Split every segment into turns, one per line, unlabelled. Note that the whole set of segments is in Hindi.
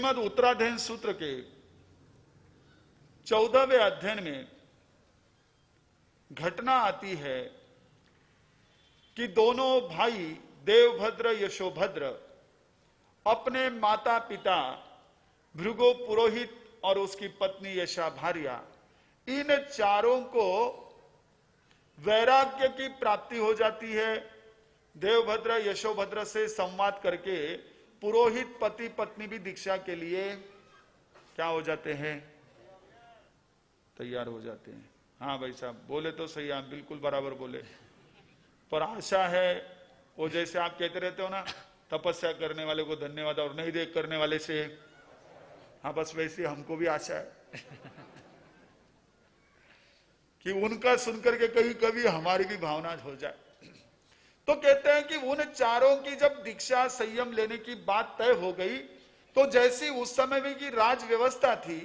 श्रीमद् उत्तराध्ययन सूत्र के 14वें अध्ययन में घटना आती है कि दोनों भाई देवभद्र यशोभद्र अपने माता पिता भृगु पुरोहित और उसकी पत्नी यशा भार्या, इन चारों को वैराग्य की प्राप्ति हो जाती है। देवभद्र यशोभद्र से संवाद करके पुरोहित पति पत्नी भी दीक्षा के लिए क्या हो जाते हैं, तैयार हो जाते हैं। हाँ भाई साहब बोले तो सही, आप बिल्कुल बराबर बोले। पर आशा है वो जैसे आप कहते रहते हो ना, तपस्या करने वाले को धन्यवाद और नहीं देख करने वाले से, हाँ बस वैसे हमको भी आशा है कि उनका सुनकर के कहीं कभी हमारी भी भावना हो जाए। तो कहते हैं कि उन चारों की जब दीक्षा संयम लेने की बात तय हो गई, तो जैसी उस समय में की राज व्यवस्था थी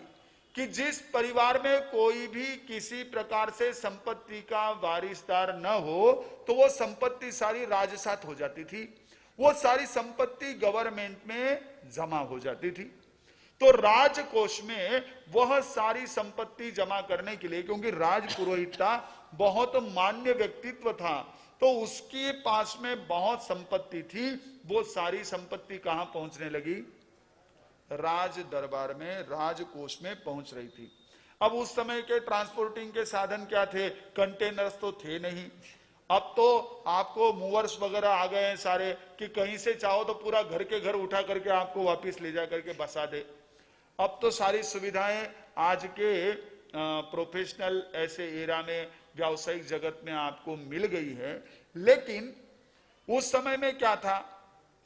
कि जिस परिवार में कोई भी किसी प्रकार से संपत्ति का वारिसदार न हो तो वो संपत्ति सारी राजसात हो जाती थी, वो सारी संपत्ति गवर्नमेंट में जमा हो जाती थी। तो राजकोष में वह सारी संपत्ति जमा करने के लिए, क्योंकि राजपुरोहिता बहुत मान्य व्यक्तित्व था, तो उसके पास में बहुत संपत्ति थी, वो सारी संपत्ति कहां पहुंचने लगी, राज दरबार में, राजकोष में पहुंच रही थी। अब उस समय के ट्रांसपोर्टिंग के साधन क्या थे, कंटेनर्स तो थे नहीं। अब तो आपको मूवर्स वगैरह आ गए हैं सारे, कि कहीं से चाहो तो पूरा घर के घर उठा करके आपको वापस ले जा करके बसा दे। अब तो सारी सुविधाएं आज के प्रोफेशनल ऐसे एरा में, व्यावसायिक जगत में आपको मिल गई है। लेकिन उस समय में क्या था,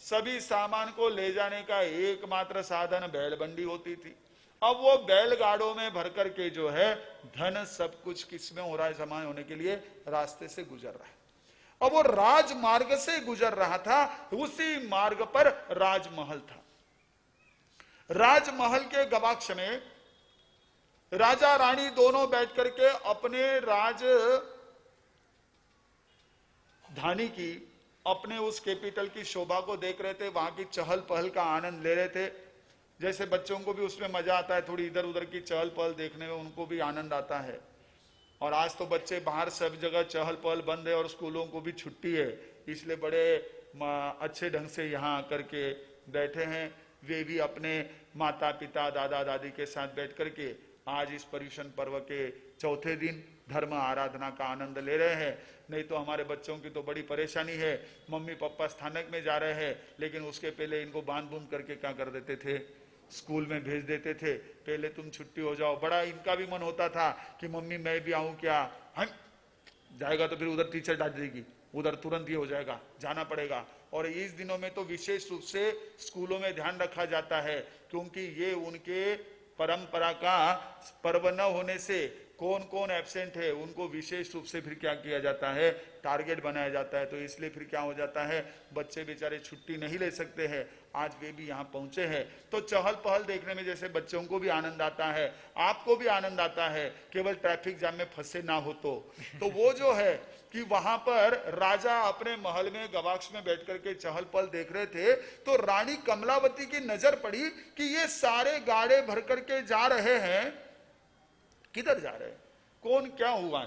सभी सामान को ले जाने का एकमात्र साधन बैलबंडी होती थी। अब वो बैलगाड़ों में भर करके जो है धन सब कुछ किसमें हो रहा है, जमा होने के लिए रास्ते से गुजर रहा है। अब वो राजमार्ग से गुजर रहा था, उसी मार्ग पर राजमहल था। राजमहल के गवाक्ष में राजा रानी दोनों बैठ करके अपने राजधानी की, अपने उस कैपिटल की शोभा को देख रहे थे, वहां की चहल पहल का आनंद ले रहे थे। जैसे बच्चों को भी उसमें मजा आता है, थोड़ी इधर उधर की चहल पहल देखने में उनको भी आनंद आता है। और आज तो बच्चे बाहर सब जगह चहल पहल बंद है और स्कूलों को भी छुट्टी है, इसलिए बड़े अच्छे ढंग से यहाँ आकर के बैठे हैं। वे भी अपने माता पिता दादा दादी के साथ बैठ करके आज इस पर्युषण पर्व के चौथे दिन धर्म आराधना का आनंद ले रहे हैं। नहीं तो हमारे बच्चों की तो बड़ी परेशानी है, मम्मी पापा स्थानक में जा रहे हैं, लेकिन उसके पहले इनको बांध बूंद करके क्या कर देते थे, स्कूल में भेज देते थे। पहले तुम छुट्टी हो जाओ, बड़ा इनका भी मन होता था कि मम्मी मैं भी आऊं क्या, हम जाएगा तो फिर उधर टीचर डांट देगी, उधर तुरंत ही हो जाएगा, जाना पड़ेगा। और इस दिनों में तो विशेष रूप से स्कूलों में ध्यान रखा जाता है, क्योंकि ये उनके परंपरा का पर्व न होने से कौन कौन एब्सेंट है उनको विशेष रूप से फिर क्या किया जाता है, टारगेट बनाया जाता है। तो इसलिए फिर क्या हो जाता है, बच्चे बेचारे छुट्टी नहीं ले सकते हैं। आज वे भी यहाँ पहुंचे हैं, तो चहल पहल देखने में जैसे बच्चों को भी आनंद आता है, आपको भी आनंद आता है, केवल ट्रैफिक जाम में फंसे ना हो तो वो जो है कि वहां पर राजा अपने महल में गवाक्ष में बैठ करके चहल पहल देख रहे थे, तो रानी कमलावती की नजर पड़ी कि ये सारे गाड़े भर करके जा रहे हैं, किधर जा रहे हैं, कौन क्या हुआ।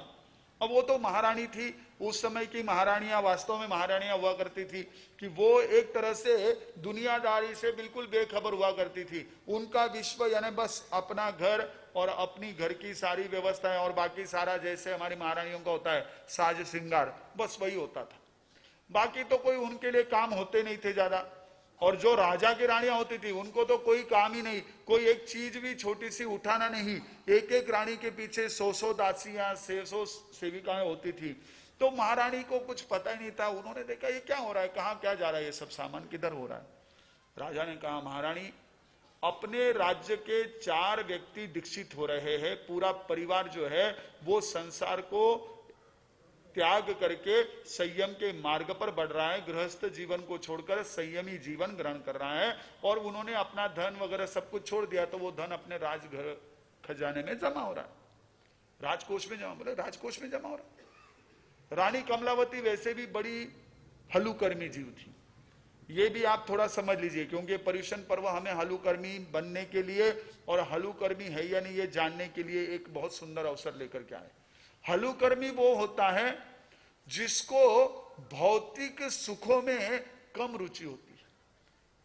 अब वो तो महारानी थी, उस समय की महारानियां वास्तव में महारानियां हुआ करती थी कि वो एक तरह से दुनियादारी से बिल्कुल बेखबर हुआ करती थी। उनका विश्व यानी बस अपना घर और अपनी घर की सारी व्यवस्थाएं और बाकी सारा जैसे हमारी महारानियों का होता है साज श्रृंगार, बस वही होता था। बाकी तो कोई उनके लिए काम होते नहीं थे ज्यादा। और जो राजा की रानियां होती थी उनको तो कोई काम ही नहीं, कोई एक चीज भी छोटी सी उठाना नहीं। एक एक रानी के पीछे 100 दासियां 600 सेविकाएं होती थी। तो महारानी को कुछ पता ही नहीं था। उन्होंने देखा ये क्या हो रहा है, कहाँ क्या जा रहा है, ये सब सामान किधर हो रहा है। राजा ने कहा महारानी अपने राज्य के 4 व्यक्ति दीक्षित हो रहे हैं, पूरा परिवार जो है वो संसार को त्याग करके संयम के मार्ग पर बढ़ रहा है, गृहस्थ जीवन को छोड़कर संयमी जीवन ग्रहण कर रहा है। और उन्होंने अपना धन वगैरह सब कुछ छोड़ दिया, तो वो धन अपने राजघर खजाने में जमा हो रहा है, राजकोष में जमा, बोले राजकोष में जमा हो रहा है। रानी कमलावती वैसे भी बड़ी हलुकर्मी जीव थी, ये भी आप थोड़ा समझ लीजिए, क्योंकि पर्युषण पर्व हमें हलुकर्मी बनने के लिए और हलुकर्मी है या नहीं ये जानने के लिए एक बहुत सुंदर अवसर लेकर के आए। हलुकर्मी वो होता है जिसको भौतिक सुखों में कम रुचि होती है,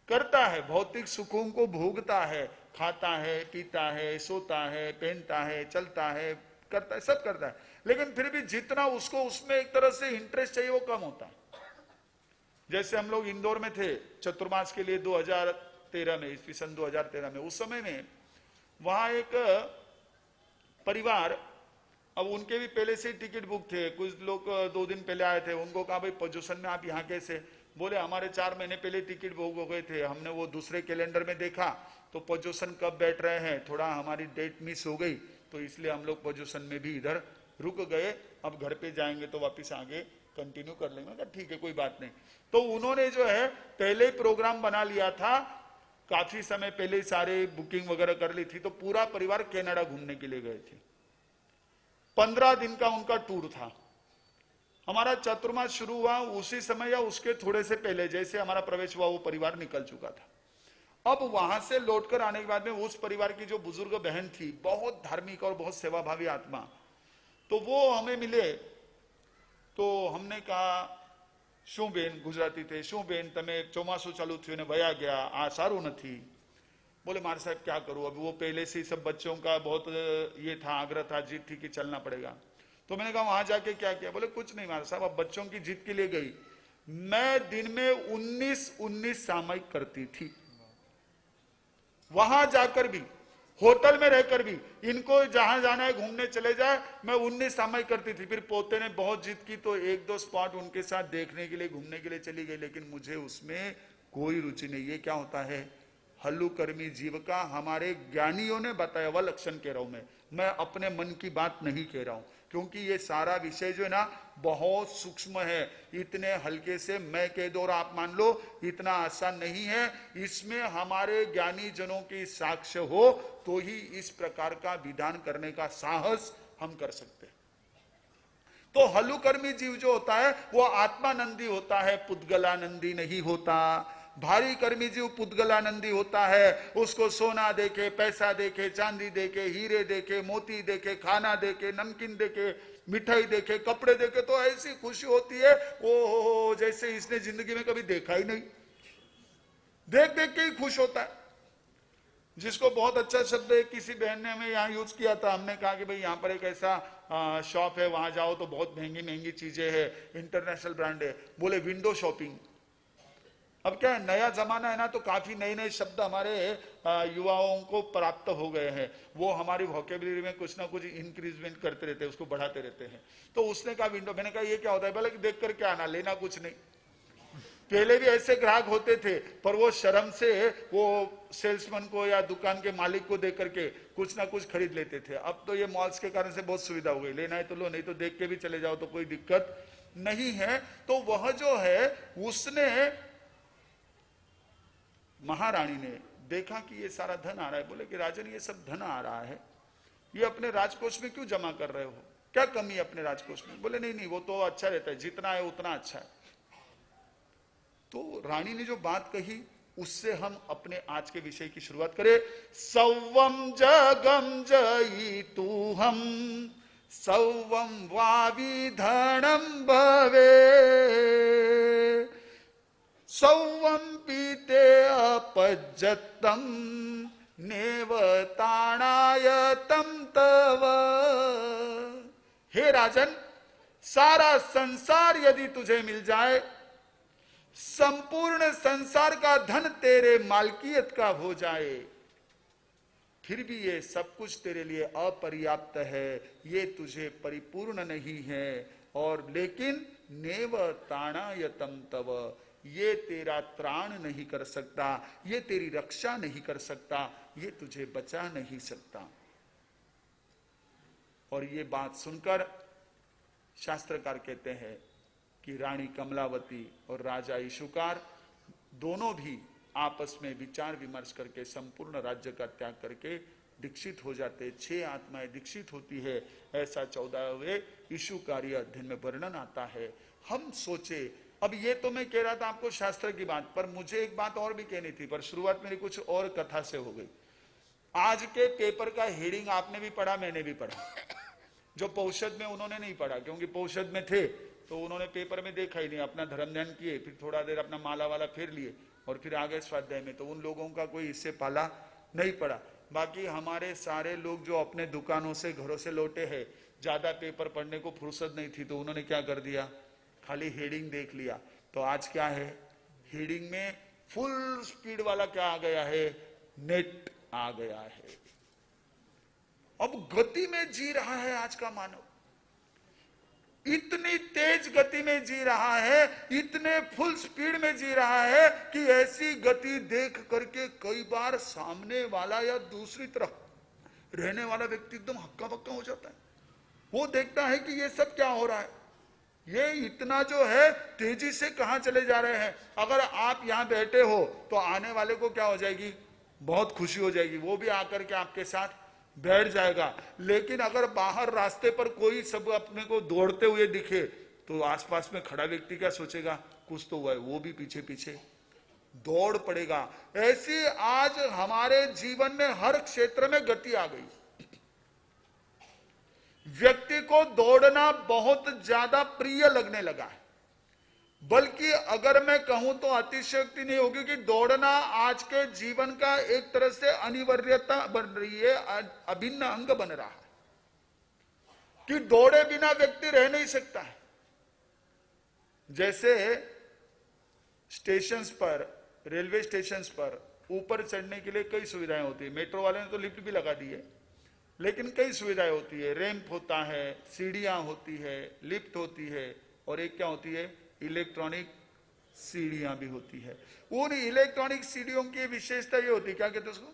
करता है भौतिक सुखों को, भोगता है, खाता है, पीता है, सोता है, पहनता है, चलता है, करता है, सब करता है, लेकिन फिर भी जितना उसको उसमें एक तरह से इंटरेस्ट चाहिए वो कम होता है। जैसे हम लोग इंदौर में थे चतुर्मास के लिए 2013 में, ईस्वी सन 2013 में, उस समय में वहां एक परिवार, अब उनके भी पहले से टिकट बुक थे, कुछ लोग 2 दिन पहले आए थे, उनको कहा भाई पर्युषण में आप यहाँ कैसे, बोले हमारे 4 महीने पहले टिकट बुक हो गए थे, हमने वो दूसरे कैलेंडर में देखा तो पर्युषण कब बैठ रहे हैं, थोड़ा हमारी डेट मिस हो गई तो इसलिए हम लोग पर्युषण में भी इधर रुक गए, अब घर पे जाएंगे तो वापिस आगे कंटिन्यू कर लेंगे। कहा ठीक है कोई बात नहीं। तो उन्होंने जो है पहले ही प्रोग्राम बना लिया था, काफी समय पहले ही सारे बुकिंग वगैरह कर ली थी, तो पूरा परिवार कनाडा घूमने के लिए गए थे। 15 दिन का उनका टूर था। हमारा चतुर्मास शुरू हुआ उसी समय या उसके थोड़े से पहले जैसे हमारा प्रवेश हुआ वो परिवार निकल चुका था। अब वहां से लौटकर आने के बाद में उस परिवार की जो बुजुर्ग बहन थी, बहुत धार्मिक और बहुत सेवाभावी आत्मा, तो वो हमें मिले। तो हमने कहा શું બેન, ગુજરાતી थे, શું બેન તમે ચોમાસું ચાલુ થયું ને વયા ગયા, આ સારું નથી। बोले मार साहब क्या करूं, अभी वो पहले से ही सब बच्चों का बहुत ये था, आग्रह था, जिद थी कि चलना पड़ेगा। तो मैंने कहा वहां जाके क्या किया, बोले कुछ नहीं मार साहब, अब बच्चों की जिद के लिए गई, मैं दिन में 19 सामयिक करती थी, वहां जाकर भी, होटल में रहकर भी, इनको जहां जाना है घूमने चले जाए, मैं 19 सामयिक करती थी। फिर पोते ने बहुत जिद की तो 1-2 स्पॉट उनके साथ देखने के लिए, घूमने के लिए चली गई, लेकिन मुझे उसमें कोई रुचि नहीं। ये क्या होता है, हल्लुकर्मी जीव का हमारे ज्ञानियों ने बताया हुआ लक्षण कह रहा हूं मैं अपने मन की बात नहीं कह रहा हूं, क्योंकि ये सारा विषय जो है ना बहुत सूक्ष्म है। इतने हल्के से मैं कह दो और आप मान लो, इतना आसान नहीं है। इसमें हमारे ज्ञानी जनों की साक्ष्य हो तो ही इस प्रकार का विधान करने का साहस हम कर सकते हैं। तो हल्लुकर्मी जीव जो होता है वो आत्मानंदी होता है, पुद्गलानंदी नहीं होता। भारी कर्मी जीव पुद्गलानंदी होता है, उसको सोना देके, पैसा देके, चांदी देके, हीरे देके, मोती देके, खाना देके, नमकीन देके, मिठाई देके, कपड़े देके, तो ऐसी खुशी होती है ओ जैसे इसने जिंदगी में कभी देखा ही नहीं, देख देख के ही खुश होता है। जिसको बहुत अच्छा शब्द है किसी बहन ने हमें यहाँ यूज किया था, हमने कहा कि भाई यहाँ पर एक ऐसा शॉप है, वहां जाओ तो बहुत महंगी महंगी चीजें हैं, इंटरनेशनल ब्रांड है। बोले विंडो शॉपिंग। अब क्या है, नया जमाना है ना, तो काफी नए नए शब्द हमारे युवाओं को प्राप्त हो गए हैं, वो हमारी वोकेबुलरी में कुछ ना कुछ इंक्रीजमेंट करते रहते हैं, उसको बढ़ाते रहते हैं। तो उसने कहा विंडो, मैंने कहा ये क्या होता है, बोले कि देख कर क्या आना, लेना कुछ नहीं। पहले भी ऐसे ग्राहक होते थे, पर वो शर्म से वो सेल्समैन को या दुकान के मालिक को देख करके कुछ ना कुछ खरीद लेते थे। अब तो ये मॉल्स के कारण से बहुत सुविधा हो गई, लेना है तो लो, नहीं तो देख के भी चले जाओ तो कोई दिक्कत नहीं है। तो वह जो है उसने, महारानी ने देखा कि ये सारा धन आ रहा है, बोले कि राजन ये सब धन आ रहा है, ये अपने राजकोष में क्यों जमा कर रहे हो, क्या कमी है अपने राजकोष में। बोले नहीं नहीं वो तो अच्छा रहता है, जितना है उतना अच्छा है। तो रानी ने जो बात कही उससे हम अपने आज के विषय की शुरुआत करें। सौवम जगम जयी तू हम सौवम वावी धनम भवे सौवम पीते अपज्जतम नेवताणायतम तव। हे राजन, सारा संसार यदि तुझे मिल जाए, संपूर्ण संसार का धन तेरे मालकियत का हो जाए, फिर भी ये सब कुछ तेरे लिए अपर्याप्त है, ये तुझे परिपूर्ण नहीं है। और लेकिन नेव ताणायतम तव, ये तेरा त्राण नहीं कर सकता, ये तेरी रक्षा नहीं कर सकता, ये तुझे बचा नहीं सकता। और ये बात सुनकर शास्त्रकार कहते हैं कि रानी कमलावती और राजा इशुकार दोनों भी आपस में विचार विमर्श करके संपूर्ण राज्य का त्याग करके दीक्षित हो जाते। 6 आत्माएं दीक्षित होती है, ऐसा 14वें इशुकार्य अध्ययन में वर्णन आता है। हम सोचे अब ये तो मैं कह रहा था आपको शास्त्र की बात, पर मुझे एक बात और भी कहनी थी, पर शुरुआत मेरी कुछ और कथा से हो गई। आज के पेपर का हेडिंग आपने भी पढ़ा, मैंने भी पढ़ा। जो पौषद में उन्होंने नहीं पढ़ा, क्योंकि पौषद में थे तो उन्होंने पेपर में देखा ही नहीं, अपना धर्म ध्यान किए, फिर थोड़ा देर अपना माला वाला फेर लिए और फिर आगे स्वाध्याय में, तो उन लोगों का कोई इससे पाला नहीं पड़ा। बाकी हमारे सारे लोग जो अपने दुकानों से घरों से लौटे हैं, ज्यादा पेपर पढ़ने को फुर्सत नहीं थी, तो उन्होंने क्या कर दिया, खाली हेडिंग देख लिया। तो आज क्या है, हेडिंग में फुल स्पीड वाला क्या आ गया है, नेट आ गया है। अब गति में जी रहा है आज का मानव, इतनी तेज गति में जी रहा है, इतने फुल स्पीड में जी रहा है कि ऐसी गति देख करके कई बार सामने वाला या दूसरी तरफ रहने वाला व्यक्ति एकदम हक्का बक्का हो जाता है। वो देखता है कि ये सब क्या हो रहा है, ये इतना जो है तेजी से कहां चले जा रहे हैं। अगर आप यहां बैठे हो तो आने वाले को क्या हो जाएगी, बहुत खुशी हो जाएगी, वो भी आकर के आपके साथ बैठ जाएगा। लेकिन अगर बाहर रास्ते पर कोई सब अपने को दौड़ते हुए दिखे तो आसपास में खड़ा व्यक्ति क्या सोचेगा, कुछ तो हुआ है, वो भी पीछे पीछे दौड़ पड़ेगा। ऐसी आज हमारे जीवन में हर क्षेत्र में गति आ गई। व्यक्ति को दौड़ना बहुत ज्यादा प्रिय लगने लगा है, बल्कि अगर मैं कहूं तो अतिशयोक्ति नहीं होगी कि दौड़ना आज के जीवन का एक तरह से अनिवार्यता बन रही है, अभिन्न अंग बन रहा है कि दौड़े बिना व्यक्ति रह नहीं सकता है। जैसे स्टेशंस पर, रेलवे स्टेशंस पर ऊपर चढ़ने के लिए कई सुविधाएं होती है, मेट्रो वाले ने तो लिफ्ट भी लगा दी है, लेकिन कई सुविधाएं होती है, रैंप होता है, सीढ़ियां होती है, लिफ्ट होती है, और एक क्या होती है, इलेक्ट्रॉनिक सीढ़ियां भी होती है। उन इलेक्ट्रॉनिक सीढ़ियों की विशेषता ये होती है, क्या कहते हैं उसको,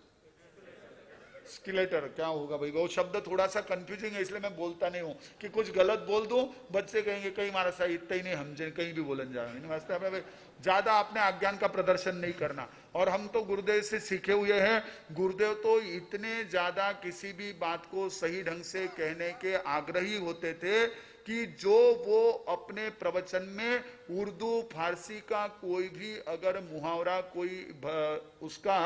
स्केलेटर। क्या होगा भाई, वो शब्द थोड़ा सा कंफ्यूजिंग है, इसलिए मैं बोलता नहीं हूं कि कुछ गलत बोल दूं, बच्चे कहेंगे कहीं हमारा सही इतना ही नहीं, हम कहीं भी बोलन जाए। ज्यादा आपने अज्ञान का प्रदर्शन नहीं करना। और हम तो गुरुदेव से सीखे हुए हैं, गुरुदेव तो इतने ज्यादा किसी भी बात को सही ढंग से कहने के आग्रही होते थे कि जो वो अपने प्रवचन में उर्दू फारसी का कोई भी अगर मुहावरा, कोई उसका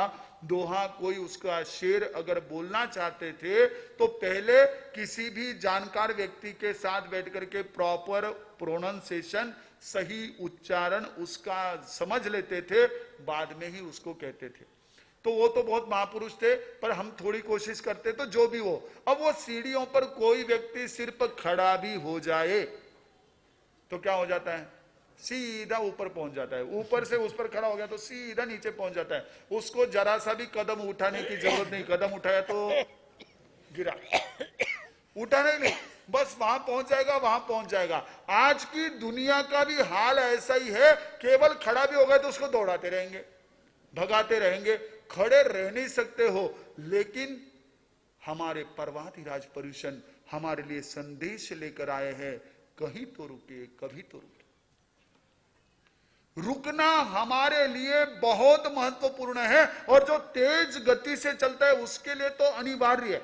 दोहा, कोई उसका शेर अगर बोलना चाहते थे तो पहले किसी भी जानकार व्यक्ति के साथ बैठ करके प्रॉपर प्रोनाउंसिएशन, सही उच्चारण उसका समझ लेते थे, बाद में ही उसको कहते थे। तो वो तो बहुत महापुरुष थे, पर हम थोड़ी कोशिश करते तो जो भी हो। अब वो सीढ़ियों पर कोई व्यक्ति सिर्फ खड़ा भी हो जाए तो क्या हो जाता है, सीधा ऊपर पहुंच जाता है, ऊपर से उस पर खड़ा हो गया तो सीधा नीचे पहुंच जाता है। उसको जरा सा भी कदम उठाने की जरूरत नहीं, कदम उठाया तो गिरा, उठाना ही नहीं, बस वहां पहुंच जाएगा, वहां पहुंच जाएगा। आज की दुनिया का भी हाल ऐसा ही है, केवल खड़ा भी हो गया तो उसको दौड़ाते रहेंगे, भगाते रहेंगे, खड़े रह नहीं सकते हो। लेकिन हमारे पर्वताधिराज पर्युषण हमारे लिए संदेश लेकर आए हैं, कहीं तो रुके, कभी तो रुके। रुकना हमारे लिए बहुत महत्वपूर्ण है, और जो तेज गति से चलता है उसके लिए तो अनिवार्य है।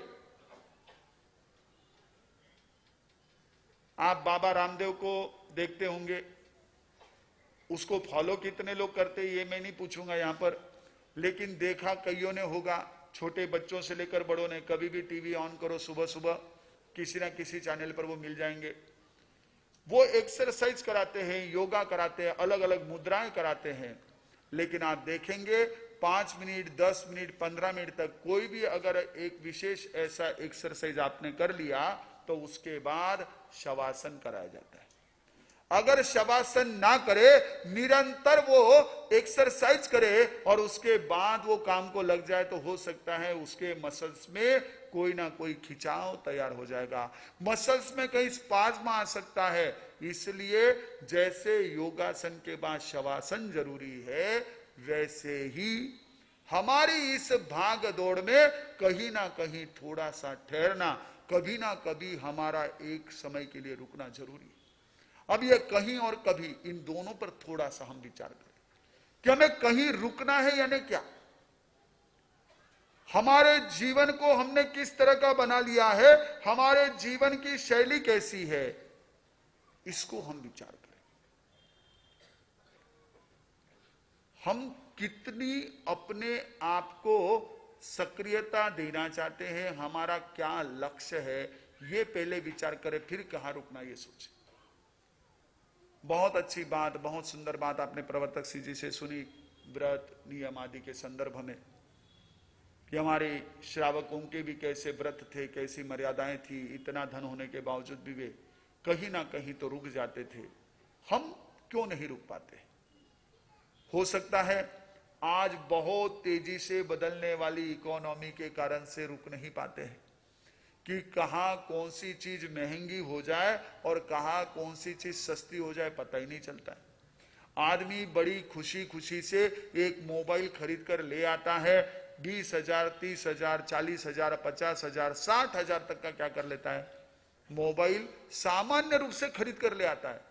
आप बाबा रामदेव को देखते होंगे, उसको फॉलो कितने लोग करते हैं ये मैं नहीं पूछूंगा यहां पर, लेकिन देखा कईयों ने होगा, छोटे बच्चों से लेकर बड़ों ने। कभी भी टीवी ऑन करो सुबह सुबह, किसी ना किसी चैनल पर वो मिल जाएंगे। वो एक्सरसाइज कराते हैं, योगा कराते हैं, अलग अलग मुद्राएं कराते हैं। लेकिन आप देखेंगे 5 मिनट, 10 मिनट, 15 मिनट तक कोई भी अगर एक विशेष ऐसा एक्सरसाइज आपने कर लिया तो उसके बाद शवासन कराया जाता है। अगर शवासन ना करे, निरंतर वो एक्सरसाइज करे और उसके बाद वो काम को लग जाए तो हो सकता है उसके मसल्स में कोई ना कोई खिंचाव तैयार हो जाएगा, मसल्स में कहीं स्पाज्म आ सकता है। इसलिए जैसे योगासन के बाद शवासन जरूरी है, वैसे ही हमारी इस भाग दौड़ में कहीं ना कहीं थोड़ा सा ठहरना, कभी ना कभी हमारा एक समय के लिए रुकना जरूरी है। अब ये कहीं और कभी, इन दोनों पर थोड़ा सा हम विचार करें कि हमें कहीं रुकना है या नहीं। क्या हमारे जीवन को हमने किस तरह का बना लिया है, हमारे जीवन की शैली कैसी है, इसको हम विचार करें। हम कितनी अपने आप को सक्रियता देना चाहते हैं, हमारा क्या लक्ष्य है, ये पहले विचार करें, फिर कहां रुकना ये सोचें। बहुत अच्छी बात, बहुत सुंदर बात आपने प्रवर्तक श्री जी से सुनी व्रत नियम आदि के संदर्भ में, कि हमारे श्रावकों के भी कैसे व्रत थे, कैसी मर्यादाएं थी, इतना धन होने के बावजूद भी वे कहीं ना कहीं तो रुक जाते थे। हम क्यों नहीं रुक पाते? हो सकता है आज बहुत तेजी से बदलने वाली इकोनॉमी के कारण से रुक नहीं पाते हैं, कि कहां कौन सी चीज महंगी हो जाए और कहां कौन सी चीज सस्ती हो जाए पता ही नहीं चलता है। आदमी बड़ी खुशी खुशी से एक मोबाइल खरीद कर ले आता है, 20,000, 30,000, 40,000, 50,000, 60,000 तक का क्या कर लेता है, मोबाइल सामान्य रूप से खरीद कर ले आता है।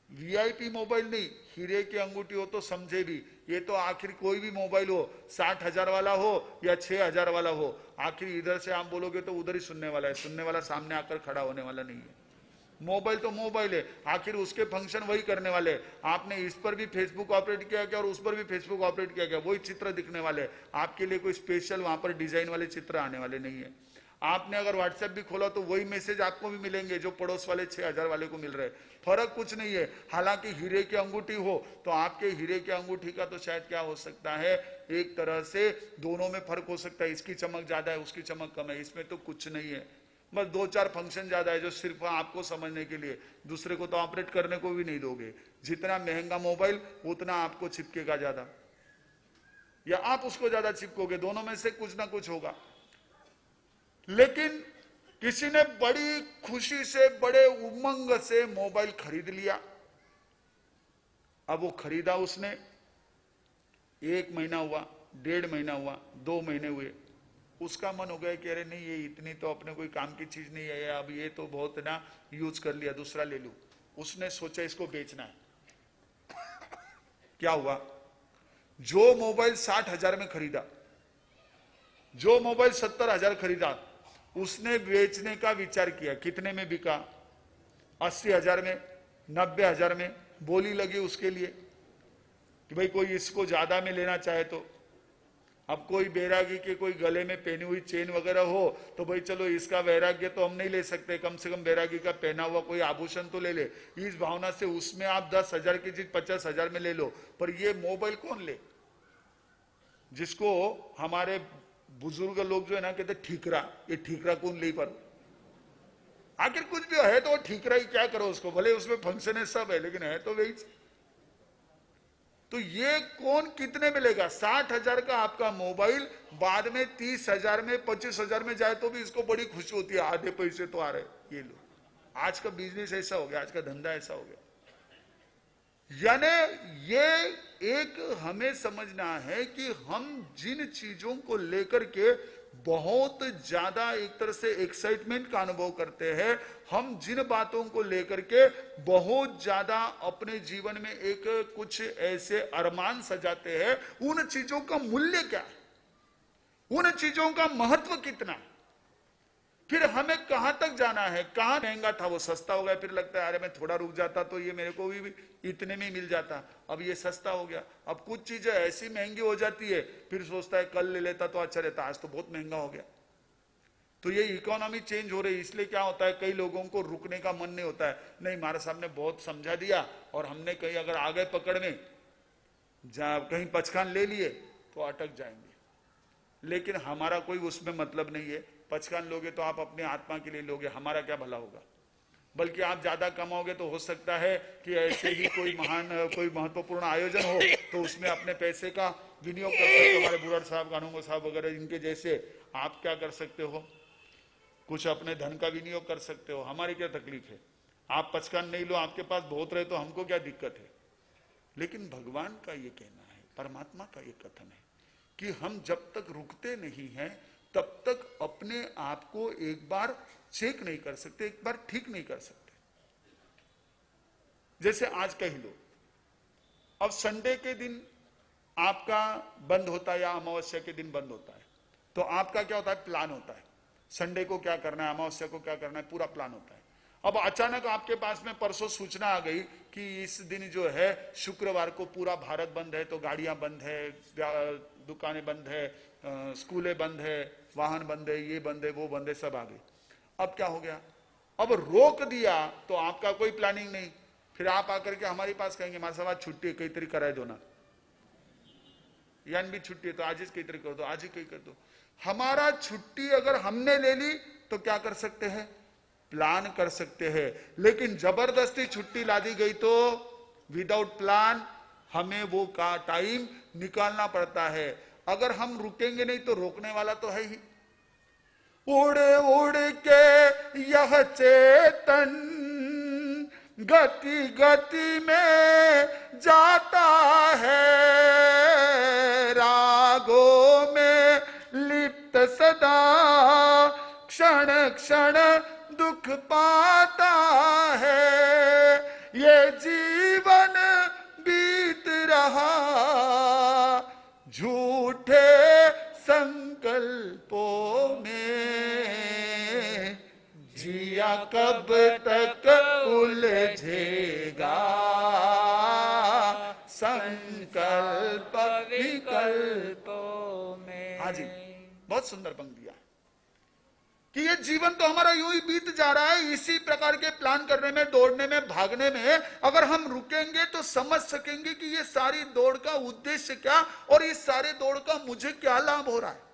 वीआईपी मोबाइल नहीं, हीरे की अंगूठी हो तो समझे भी, ये तो आखिर कोई भी मोबाइल हो, 60,000 वाला हो या 6,000 वाला हो, आखिर इधर से आप बोलोगे तो उधर ही सुनने वाला है, सुनने वाला सामने आकर खड़ा होने वाला नहीं है। मोबाइल तो मोबाइल है, आखिर उसके फंक्शन वही करने वाले। आपने इस पर भी फेसबुक ऑपरेट किया क्या और उस पर भी फेसबुक ऑपरेट किया क्या, वही चित्र दिखने वाले। आपके लिए कोई स्पेशल वहां पर डिजाइन वाले चित्र आने वाले नहीं है। आपने अगर व्हाट्सएप भी खोला तो वही मैसेज आपको भी मिलेंगे जो पड़ोस वाले 6,000 वाले को मिल रहे, फर्क कुछ नहीं है। हालांकि हीरे की अंगूठी हो तो आपके हीरे की अंगूठी का तो शायद क्या हो सकता है, एक तरह से दोनों में फर्क हो सकता है, इसकी चमक ज्यादा है उसकी चमक कम है, इसमें तो कुछ नहीं है, बस 2-4 फंक्शन ज्यादा है जो सिर्फ आपको समझने के लिए, दूसरे को तो ऑपरेट करने को भी नहीं दोगे। जितना महंगा मोबाइल उतना आपको चिपकेगा ज्यादा, या आप उसको ज्यादा चिपकोगे, दोनों में से कुछ ना कुछ होगा। लेकिन किसी ने बड़ी खुशी से बड़े उमंग से मोबाइल खरीद लिया। अब वो खरीदा उसने, 1 महीना हुआ, 1.5 महीना हुआ, 2 महीने हुए, उसका मन हो गया कि अरे नहीं ये इतनी तो अपने कोई काम की चीज नहीं है, अब ये तो बहुत ना यूज कर लिया, दूसरा ले लूं। उसने सोचा इसको बेचना है। क्या हुआ, जो मोबाइल 60,000 में खरीदा, जो मोबाइल 70,000 खरीदा, उसने बेचने का विचार किया। कितने में बिका, 80,000 में, 90,000 में। बोली लगी उसके लिए कि भाई कोई इसको ज्यादा में लेना चाहे तो। अब कोई बैरागी के कोई गले में पहनी हुई चेन वगैरह हो तो भाई चलो इसका वैराग्य तो हम नहीं ले सकते, कम से कम बैरागी का पहना हुआ कोई आभूषण तो ले ले, इस भावना से उसमें आप 10,000 की चीज 50,000 में ले लो। पर ये मोबाइल कौन ले, जिसको हमारे बुजुर्ग लोग जो है ना कहते ठीकरा, ये ठीकरा कौन ले, पर आखिर कुछ भी है तो ठीकरा ही, क्या करो उसको, भले उसमें फंक्शन है सब है लेकिन है तो वही। तो ये कौन कितने में लेगा, 60,000 का आपका मोबाइल बाद में 30,000 में 25,000 में जाए तो भी इसको बड़ी खुशी होती है, आधे पैसे तो आ रहे, ये लो। आज का बिजनेस ऐसा हो गया, आज का धंधा ऐसा हो गया। यानी ये एक हमें समझना है कि हम जिन चीजों को लेकर के बहुत ज्यादा एक तरह से एक्साइटमेंट का अनुभव करते हैं, हम जिन बातों को लेकर के बहुत ज्यादा अपने जीवन में एक कुछ ऐसे अरमान सजाते हैं, उन चीजों का मूल्य क्या है, उन चीजों का महत्व कितना है, फिर हमें कहां तक जाना है। कहां महंगा था वो सस्ता हो गया, फिर लगता है अरे मैं थोड़ा रुक जाता तो ये मेरे को भी इतने में मिल जाता, अब ये सस्ता हो गया। अब कुछ चीजें ऐसी महंगी हो जाती है फिर सोचता है कल ले लेता तो अच्छा रहता, आज तो बहुत महंगा हो गया। तो ये इकोनॉमी चेंज हो रही है, इसलिए क्या होता है कई लोगों को रुकने का मन नहीं होता है, नहीं हमारे सामने बहुत समझा दिया और हमने कहीं अगर आ गए पकड़ में, कहीं पचखान ले लिए तो अटक जाएंगे। लेकिन हमारा कोई उसमें मतलब नहीं है, पचखान लोगे तो आप अपने आत्मा के लिए लोगे, हमारा क्या भला होगा। बल्कि आप ज्यादा कमाओगे तो हो सकता है कि ऐसे ही कोई महान कोई महत्वपूर्ण आयोजन हो तो उसमें अपने पैसे का विनियोग कर सकते हो। हमारे बुराड़ साहब, कानूंगो साहब वगैरह इनके जैसे आप क्या कर सकते हो, कुछ अपने धन का विनियोग कर सकते हो। हमारी क्या तकलीफ है, आप पचखान नहीं लो, आपके पास बहुत रहे तो हमको क्या दिक्कत है। लेकिन भगवान का ये कहना है, परमात्मा का ये कथन है कि हम जब तक रुकते नहीं हैं तब तक अपने आप को एक बार चेक नहीं कर सकते, एक बार ठीक नहीं कर सकते। जैसे आज कह लो, अब संडे के दिन आपका बंद होता है या अमावस्या के दिन बंद होता है, तो आपका क्या होता है, प्लान होता है, संडे को क्या करना है, अमावस्या को क्या करना है, पूरा प्लान होता है। अब अचानक आपके पास में परसों सूचना आ गई कि इस दिन जो है शुक्रवार को पूरा भारत बंद है, तो गाड़ियां बंद है, दुकानें बंद है, स्कूलें बंद है, वाहन बंद है, ये बंद है, वो बंद है, सब आ गए। अब क्या हो गया? अब रोक दिया तो आपका कोई प्लानिंग नहीं, फिर आप आकर के हमारे पास कहेंगे मां साहब आज छुट्टी है, कई तरीके कराए दो ना, यानी भी छुट्टी है तो आज कई तरीके कर दो, आज ही कई कर दो। हमारा छुट्टी अगर हमने ले ली तो क्या कर सकते हैं? प्लान कर सकते हैं, लेकिन जबरदस्ती छुट्टी ला दी गई तो विदाउट प्लान हमें वो का टाइम निकालना पड़ता है। अगर हम रुकेंगे नहीं तो रोकने वाला तो है ही। उड़ उड़ के यह चेतन गति गति में जाता है, रागों में लिप्त सदा क्षण क्षण दुख पाता है। ये जीवन बीत रहा झूठे संकल्पों में, जिया कब तक उलझेगा संकल्प विकल्पों में। हाँ जी, बहुत सुंदर पंक्तियां कि ये जीवन तो हमारा यूं ही बीत जा रहा है। इसी प्रकार के प्लान करने में, दौड़ने में, भागने में अगर हम रुकेंगे तो समझ सकेंगे कि ये सारी दौड़ का उद्देश्य क्या और इस सारे दौड़ का मुझे क्या लाभ हो रहा है।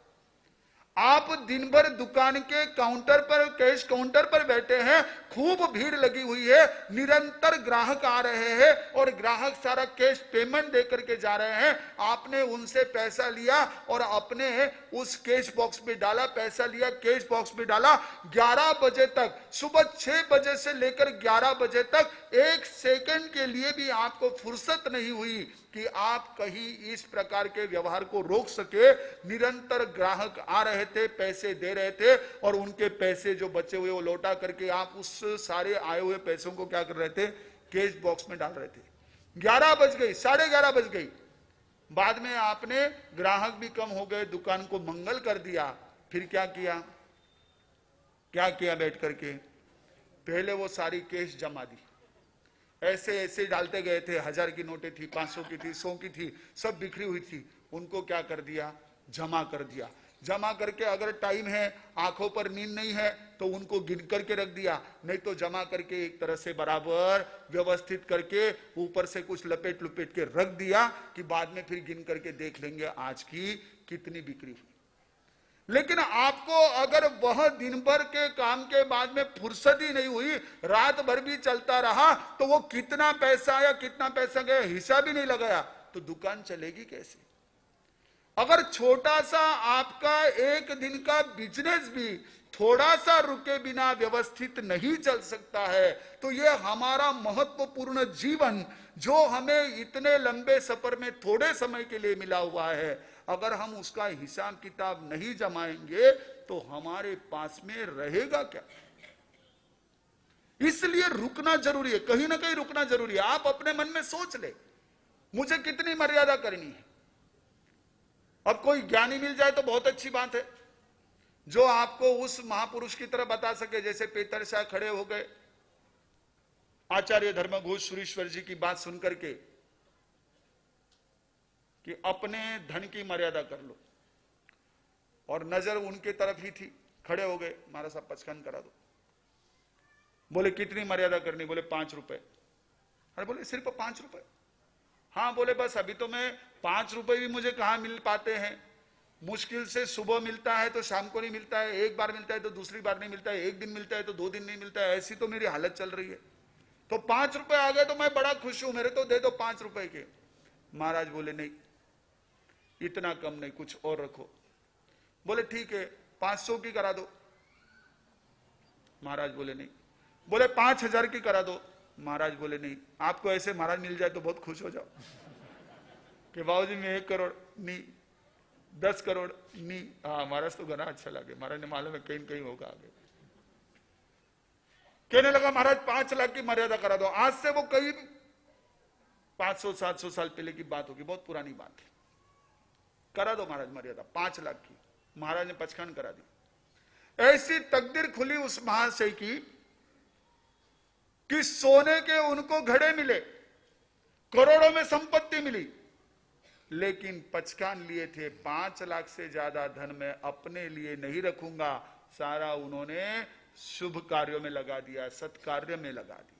आप दिन भर दुकान के काउंटर पर, कैश काउंटर पर बैठे हैं, खूब भीड़ लगी हुई है, निरंतर ग्राहक आ रहे हैं और ग्राहक सारा कैश पेमेंट दे करके जा रहे हैं। आपने उनसे पैसा लिया और अपने उस कैश बॉक्स में डाला, पैसा लिया, कैश बॉक्स में डाला। 11 बजे तक, सुबह 6 बजे से लेकर 11 बजे तक 1 सेकंड के लिए भी आपको फुर्सत नहीं हुई कि आप कहीं इस प्रकार के व्यवहार को रोक सके। निरंतर ग्राहक आ रहे थे, पैसे दे रहे थे और उनके पैसे जो बचे हुए वो लौटा करके आप उस सारे आए हुए पैसों को क्या कर रहे थे? कैश बॉक्स में डाल रहे थे। 11 बज गई, 11:30 बज गई। बाद में आपने, ग्राहक भी कम हो गए, दुकान को मंगल कर दिया। फिर क्या किया? क्या किया? बैठ करके पहले वो सारी कैश जमा दी, ऐसे ऐसे डालते गए थे। 1000 की नोटें थी, 500 की थी, 100 की थी, सब बिखरी हुई थी। उनको क्या कर दिया? जमा कर दिया। जमा करके अगर टाइम है, आंखों पर नींद नहीं है तो उनको गिन करके रख दिया, नहीं तो जमा करके एक तरह से बराबर व्यवस्थित करके ऊपर से कुछ लपेट लपेट के रख दिया कि बाद में फिर गिन करके देख लेंगे आज की कितनी बिक्री हुई। लेकिन आपको अगर वह दिन भर के काम के बाद में फुर्सत ही नहीं हुई, रात भर भी चलता रहा, तो वो कितना पैसा आया, कितना पैसा गया, हिसाब ही नहीं लगाया, तो दुकान चलेगी कैसे? अगर छोटा सा आपका एक दिन का बिजनेस भी थोड़ा सा रुके बिना व्यवस्थित नहीं चल सकता है, तो ये हमारा महत्वपूर्ण जीवन जो हमें इतने लंबे सफर में थोड़े समय के लिए मिला हुआ है, अगर हम उसका हिसाब किताब नहीं जमाएंगे तो हमारे पास में रहेगा क्या? इसलिए रुकना जरूरी है, कहीं ना कहीं रुकना जरूरी है। आप अपने मन में सोच ले, मुझे कितनी मर्यादा करनी है। अब कोई ज्ञानी मिल जाए तो बहुत अच्छी बात है, जो आपको उस महापुरुष की तरह बता सके। जैसे पेतर शाह खड़े हो गए, आचार्य धर्मघोष सुरेश्वर जी की बात सुनकर के कि अपने धन की मर्यादा कर लो, और नजर उनके तरफ ही थी। खड़े हो गए, महाराज साहब पचखंड करा दो। बोले कितनी मर्यादा करनी? बोले 5 रुपए। अरे बोले सिर्फ 5 रुपए? हाँ। बोले बस अभी तो मैं 5 रुपए भी मुझे कहां मिल पाते हैं, मुश्किल से सुबह मिलता है तो शाम को नहीं मिलता है, एक बार मिलता है तो दूसरी बार नहीं मिलता है, एक दिन मिलता है तो 2 दिन नहीं मिलता है, ऐसी तो मेरी हालत चल रही है। तो 5 रुपए आ गए तो मैं बड़ा खुश हूं, मेरे तो दे दो 5 रुपए के। महाराज बोले नहीं, इतना कम नहीं, कुछ और रखो। बोले ठीक है 500 की करा दो। महाराज बोले नहीं। बोले 5000 की करा दो। महाराज बोले नहीं। आपको ऐसे महाराज मिल जाए तो बहुत खुश हो जाओ कि बाबूजी मैं 1 करोड़ नहीं, 10 करोड़ नहीं। हाँ महाराज तो घना अच्छा लगे, महाराज ने मालूम है कहीं कहीं होगा आगे। कहने लगा महाराज 5 लाख की मर्यादा करा दो। आज से वो कई 500-700 साल पहले की बात होगी, बहुत पुरानी बात है। करा दो महाराज मर्यादा 5 लाख की। महाराज ने पचखंड करा दी। ऐसी तकदीर खुली उस महाशय की कि सोने के उनको घड़े मिले, करोड़ों में संपत्ति मिली, लेकिन पचकान लिए थे 5 लाख से ज्यादा धन मैं अपने लिए नहीं रखूंगा, सारा उन्होंने शुभ कार्यों में लगा दिया, सत्कार्य में लगा दिया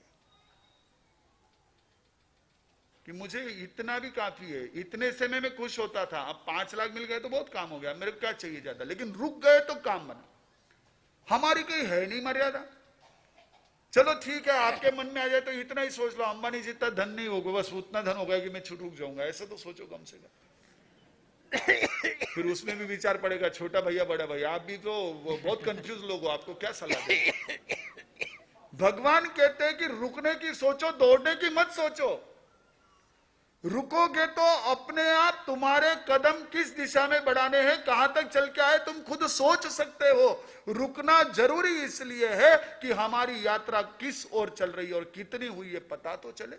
कि मुझे इतना भी काफी है, इतने से मैं खुश होता था, अब 5 लाख मिल गए तो बहुत काम हो गया, मेरे को क्या चाहिए ज्यादा, लेकिन रुक गए तो काम बना। हमारी कोई है नहीं मर्यादा। चलो ठीक है, आपके मन में आ जाए तो इतना ही सोच लो, अंबानी जितना धन नहीं होगा, बस उतना धन होगा कि मैं छुट रुक जाऊंगा, ऐसा तो सोचो कम से कम। फिर उसमें भी विचार पड़ेगा, छोटा भैया बड़ा भैया, आप भी तो बहुत कंफ्यूज लोग हो, आपको क्या सलाह दे। भगवान कहते हैं कि रुकने की सोचो, दौड़ने की मत सोचो। रुकोगे तो अपने आप तुम्हारे कदम किस दिशा में बढ़ाने हैं, कहां तक चल के आए तुम खुद सोच सकते हो। रुकना जरूरी इसलिए है कि हमारी यात्रा किस ओर चल रही है और कितनी हुई है पता तो चले।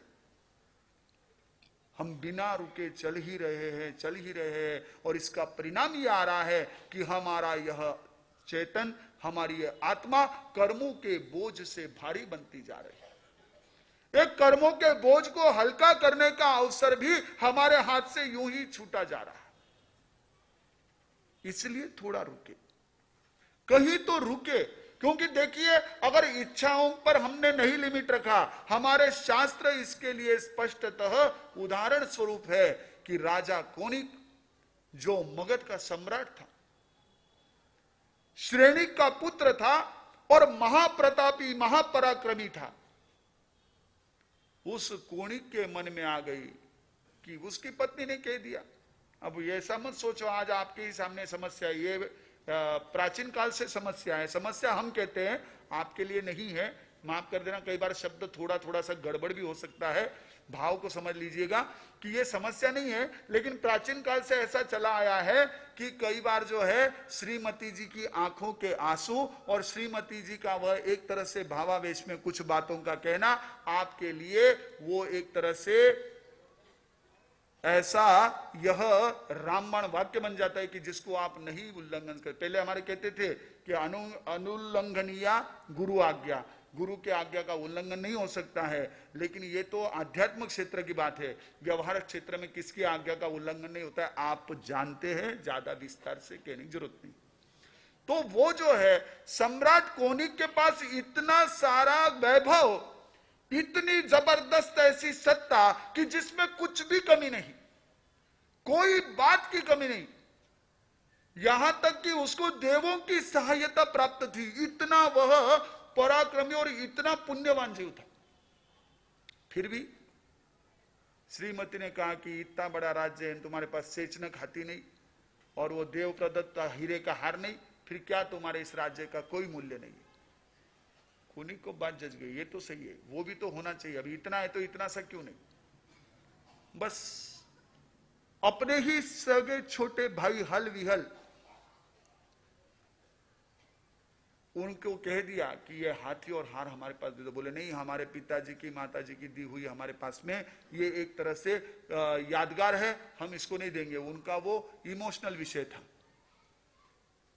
हम बिना रुके चल ही रहे हैं और इसका परिणाम यह आ रहा है कि हमारा यह चेतन, हमारी यह आत्मा कर्मों के बोझ से भारी बनती जा रही है। एक कर्मों के बोझ को हल्का करने का अवसर भी हमारे हाथ से यूं ही छूटा जा रहा है। इसलिए थोड़ा रुके, कहीं तो रुके, क्योंकि देखिए अगर इच्छाओं पर हमने नहीं लिमिट रखा, हमारे शास्त्र इसके लिए स्पष्टतः उदाहरण स्वरूप है कि राजा कोनिक जो मगध का सम्राट था, श्रेणिक का पुत्र था और महाप्रतापी महापराक्रमी था, उस कोणिक के मन में आ गई कि उसकी पत्नी ने कह दिया। अब ये ऐसा मत सोचो आज आपके ही सामने समस्या, ये प्राचीन काल से समस्या है। समस्या हम कहते हैं, आपके लिए नहीं है, माफ कर देना, कई बार शब्द थोड़ा थोड़ा सा गड़बड़ भी हो सकता है, भाव को समझ लीजिएगा कि ये समस्या नहीं है, लेकिन प्राचीन काल से ऐसा चला आया है कि कई बार जो है श्रीमती जी की आंखों के आंसू और श्रीमती जी का वह एक तरह से भावावेश में कुछ बातों का कहना आपके लिए वो एक तरह से ऐसा यह रामबाण वाक्य बन जाता है कि जिसको आप नहीं उल्लंघन कर। पहले हमारे कहते थे कि अनुल्लंघनीय गुरु आज्ञा, गुरु के आज्ञा का उल्लंघन नहीं हो सकता है, लेकिन ये तो आध्यात्मिक क्षेत्र की बात है। व्यवहारिक क्षेत्र में किसकी आज्ञा का उल्लंघन नहीं होता है, आप जानते हैं, ज्यादा विस्तार से कहने की जरूरत नहीं। तो वो जो है सम्राट कोनिक के पास इतना सारा वैभव, इतनी जबरदस्त ऐसी सत्ता कि जिसमें कुछ भी कमी नहीं, कोई बात की कमी नहीं, यहां तक कि उसको देवों की सहायता प्राप्त थी, इतना वह पराक्रमी और इतना पुण्यवान जीव था। फिर भी श्रीमती ने कहा कि इतना बड़ा राज्य है, तुम्हारे पास सेच न खाती नहीं और वो देव प्रदत्त हीरे का हार नहीं, फिर क्या तुम्हारे इस राज्य का कोई मूल्य नहीं है। कोनिक को बात जज गई, ये तो सही है, वो भी तो होना चाहिए, अभी इतना है तो इतना सा क्यों नहीं। बस अपने ही सगे छोटे भाई हल विहल उनको कह दिया कि ये हाथी और हार हमारे पास दे दो। बोले नहीं, हमारे पिताजी की माताजी की दी हुई हमारे पास में ये एक तरह से यादगार है, हम इसको नहीं देंगे। उनका वो इमोशनल विषय था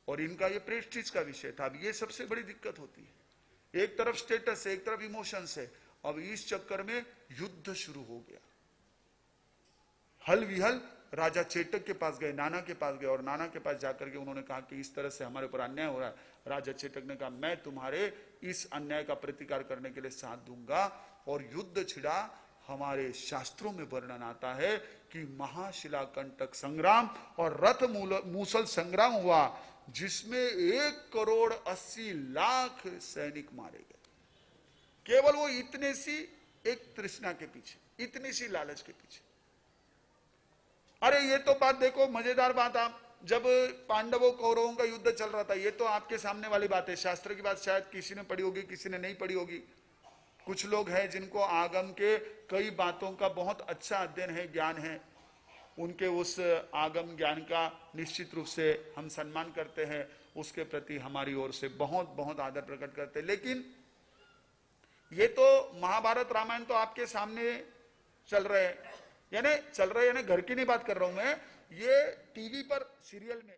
और इनका ये प्रेस्टीज का विषय था। अब ये सबसे बड़ी दिक्कत होती है, एक तरफ स्टेटस है, एक तरफ इमोशंस है। अब इस चक्कर में युद्ध शुरू हो गया। हल विहल राजा चेटक के पास गए, नाना के पास गए और नाना के पास जाकर के उन्होंने कहा कि इस तरह से हमारे ऊपर अन्याय हो रहा है। राजा चेटक ने कहा मैं तुम्हारे इस अन्याय का प्रतिकार करने के लिए साथ दूंगा और युद्ध छिड़ा। हमारे शास्त्रों में वर्णन आता है कि महाशिला कंटक संग्राम और रथ मूसल संग्राम हुआ, जिसमें 1,80,00,000 सैनिक मारे गए। केवल वो इतने सी एक तृष्णा के पीछे, इतनी सी लालच के पीछे। अरे ये तो बात देखो, मजेदार बात, आप जब पांडवों कौरवों का युद्ध चल रहा था, ये तो आपके सामने वाली बात है। शास्त्र की बात शायद किसी ने पढ़ी होगी, किसी ने नहीं पढ़ी होगी। कुछ लोग हैं जिनको आगम के कई बातों का बहुत अच्छा अध्ययन है, ज्ञान है, उनके उस आगम ज्ञान का निश्चित रूप से हम सम्मान करते हैं, उसके प्रति हमारी ओर से बहुत बहुत आदर प्रकट करते हैं। लेकिन ये तो महाभारत रामायण तो आपके सामने चल रहे हैं, यानी घर की नहीं बात कर रहा हूं मैं, ये टीवी पर सीरियल में